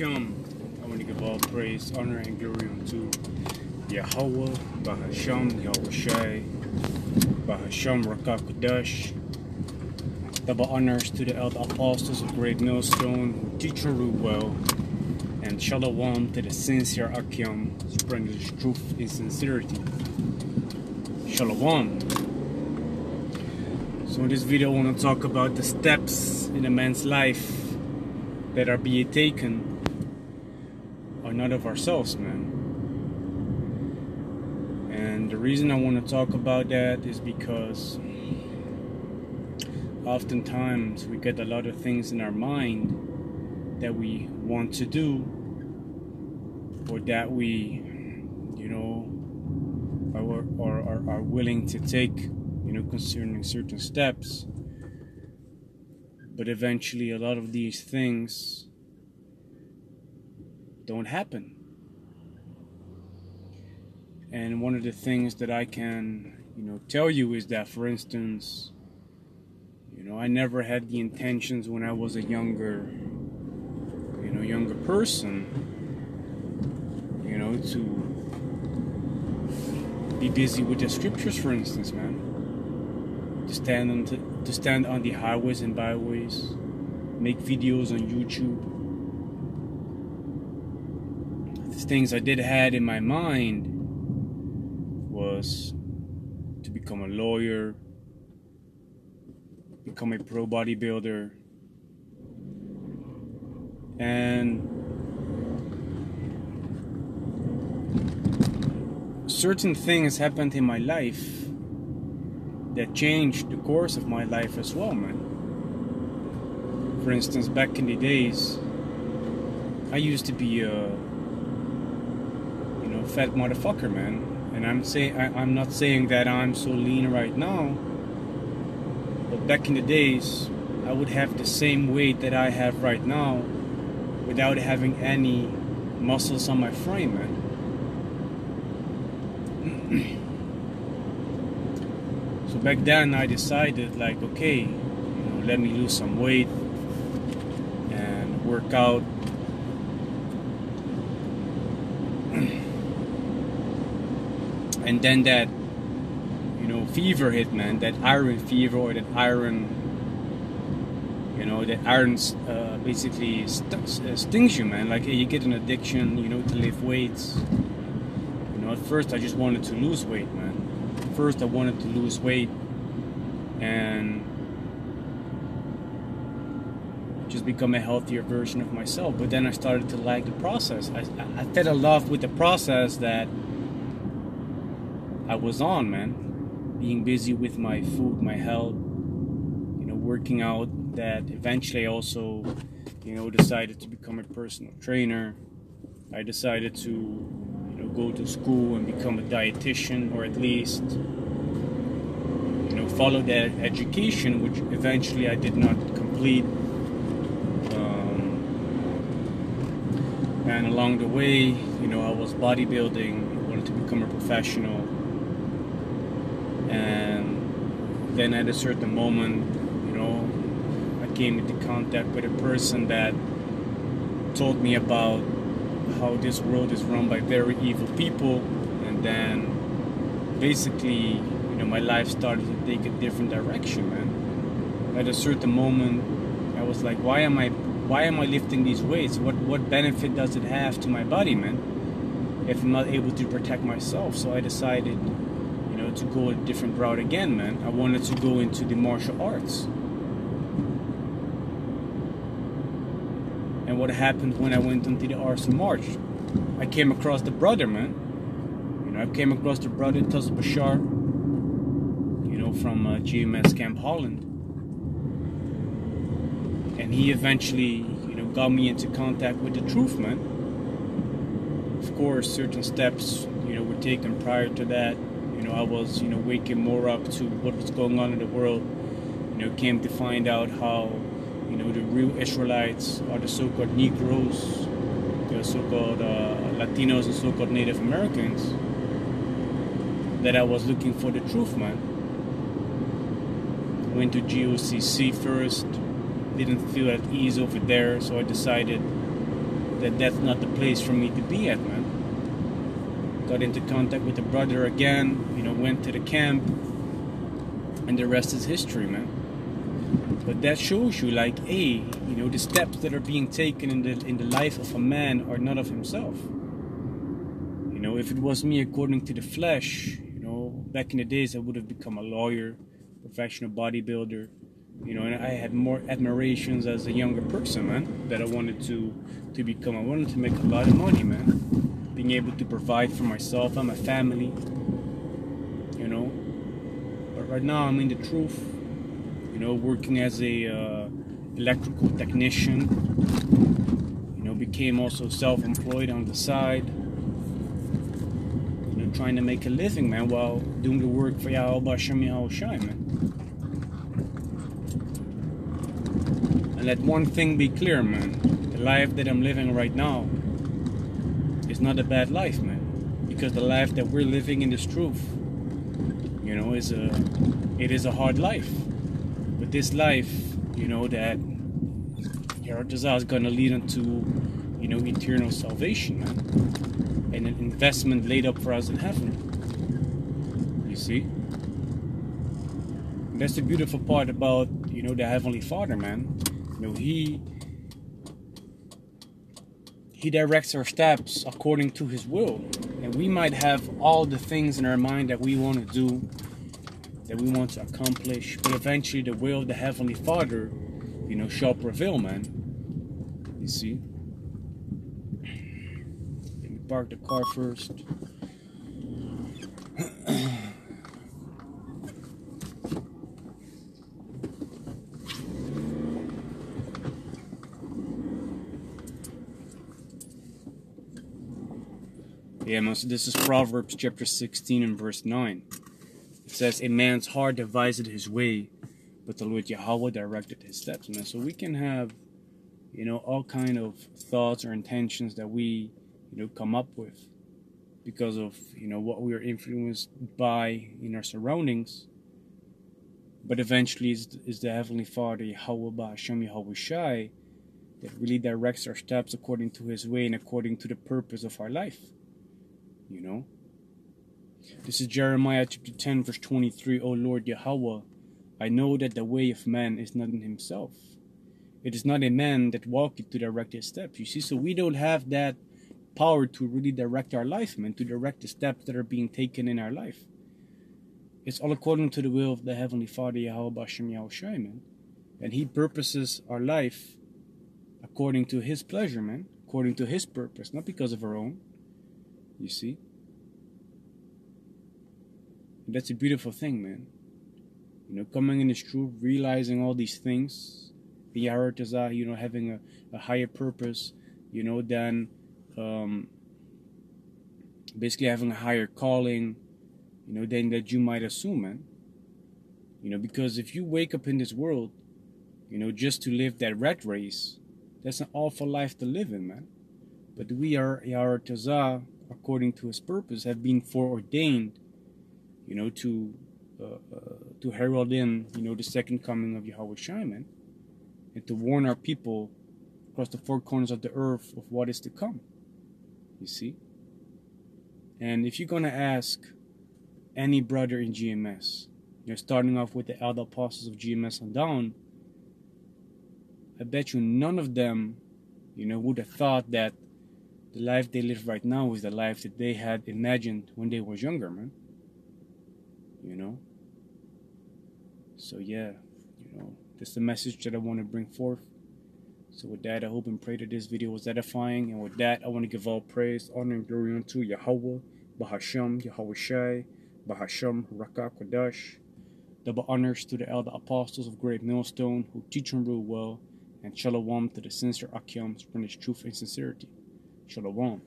Akim. I want to give all praise, honor, and glory unto Yahweh, Bahasham, Yahweh Shai, Bahasham, Rakakudash. Double honors to the elder apostles of Great Millstone who teach and rule well, and Shalom to the sincere Akim, spreading his truth in sincerity. Shalom. So in this video, I want to talk about the steps in a man's life that are being taken are not of ourselves, man. And the reason I want to talk about that is because oftentimes we get a lot of things in our mind that we want to do, or that we, are willing to take, concerning certain steps. But eventually a lot of these things don't happen. And one of the things that I can, tell you is that, for instance, I never had the intentions when I was a younger person, to be busy with the scriptures, for instance, man. To stand on the highways and byways, make videos on YouTube. The things I did had in my mind was to become a lawyer, become a pro bodybuilder, and certain things happened in my life that changed the course of my life as well, man. For instance, back in the days, I used to be a fat motherfucker, man. And I'm not saying that I'm so lean right now, but back in the days, I would have the same weight that I have right now without having any muscles on my frame, man. So back then I decided, like, okay, let me lose some weight and work out. And then that, fever hit, man, that iron fever, or that iron, that iron basically stings you, man. Like, you get an addiction, to lift weights. At first I just wanted to lose weight, man. First I wanted to lose weight and just become a healthier version of myself. But then I started to like the process. I fell in love with the process that I was on, man. Being busy with my food, my health, working out. That eventually I also, decided to become a personal trainer. I decided to go to school and become a dietitian, or at least follow that education, which eventually I did not complete. And along the way, I was bodybuilding, wanted to become a professional, and then at a certain moment, I came into contact with a person that told me about how this world is run by very evil people, and then basically, my life started to take a different direction, man. At a certain moment, I was like, why am I lifting these weights? What benefit does it have to my body, man, if I'm not able to protect myself? So I decided, to go a different route again, man. I wanted to go into the martial arts. And what happened when I went into the arts of march? I came across the brother, man. I came across the brother Tussle Bashar, from GMS Camp Holland. And he eventually, got me into contact with the truth, man. Of course, certain steps, were taken prior to that. I was, waking more up to what was going on in the world. Came to find out how, the real Israelites are the so-called Negroes, the so-called Latinos, and so-called Native Americans. That I was looking for the truth, man. Went to GOCC first, didn't feel at ease over there, so I decided that that's not the place for me to be at, man. Got into contact with the brother again, went to the camp, and the rest is history, man. But that shows you, like, hey, the steps that are being taken in the life of a man are not of himself. If it was me according to the flesh, back in the days, I would have become a lawyer, professional bodybuilder, and I had more admirations as a younger person, man, that I wanted to become. I wanted to make a lot of money, man, being able to provide for myself and my family, But right now, I'm in the truth, working as a electrical technician, became also self-employed on the side, trying to make a living, man, while doing the work for Yahweh Hashem Yahweh Shai, man. And let one thing be clear, man. The life that I'm living right now is not a bad life, man. Because the life that we're living in this truth, it is a hard life. But this life, that Yaratazah is going to lead into, eternal salvation, man. And an investment laid up for us in heaven. You see? And that's the beautiful part about, the Heavenly Father, man. He directs our steps according to His will. And we might have all the things in our mind that we want to do, that we want to accomplish, but eventually the will of the Heavenly Father, shall prevail, man. You see? Let me park the car first. Yeah, man, so this is Proverbs chapter 16 and verse 9. It says, a man's heart devised his way, but the Lord Yahweh directed his steps. Man, so we can have, all kind of thoughts or intentions that we, come up with because of, what we are influenced by in our surroundings. But eventually is the Heavenly Father, Yahweh Ba'Hashem Yahweh Shai, that really directs our steps according to His way and according to the purpose of our life. This is Jeremiah chapter 10 verse 23. O Lord Yahweh, I know that the way of man is not in himself. It is not a man that walketh to direct his steps. You see, so we don't have that power to really direct our life, man, to direct the steps that are being taken in our life. It's all according to the will of the Heavenly Father, Yahweh B'Hashem Yahweh Shai, man. And He purposes our life according to His pleasure, man, according to His purpose, not because of our own. You see? And that's a beautiful thing, man. Coming in this truth, realizing all these things, the Yaratazah, having a higher purpose, than basically having a higher calling, than that you might assume, man. Because if you wake up in this world, just to live that rat race, that's an awful life to live in, man. But we are Yaratazah, according to His purpose, have been foreordained, to herald in, the second coming of Yahweh Shai, man, and to warn our people across the four corners of the earth of what is to come. You see? And if you're going to ask any brother in GMS, starting off with the elder apostles of GMS on down, I bet you none of them, would have thought that the life they live right now is the life that they had imagined when they was younger, man. So yeah, that's the message that I want to bring forth. So with that, I hope and pray that this video was edifying. And with that, I want to give all praise, honor, and glory unto Yahweh, Ba'Hashem, Yahweh Shai, Ba'Hashem, Rakah Kodash. Double honors to the elder apostles of Great Millstone who teach and rule well. And shalom to the sincere Akim, spreading truth and sincerity. Shalom.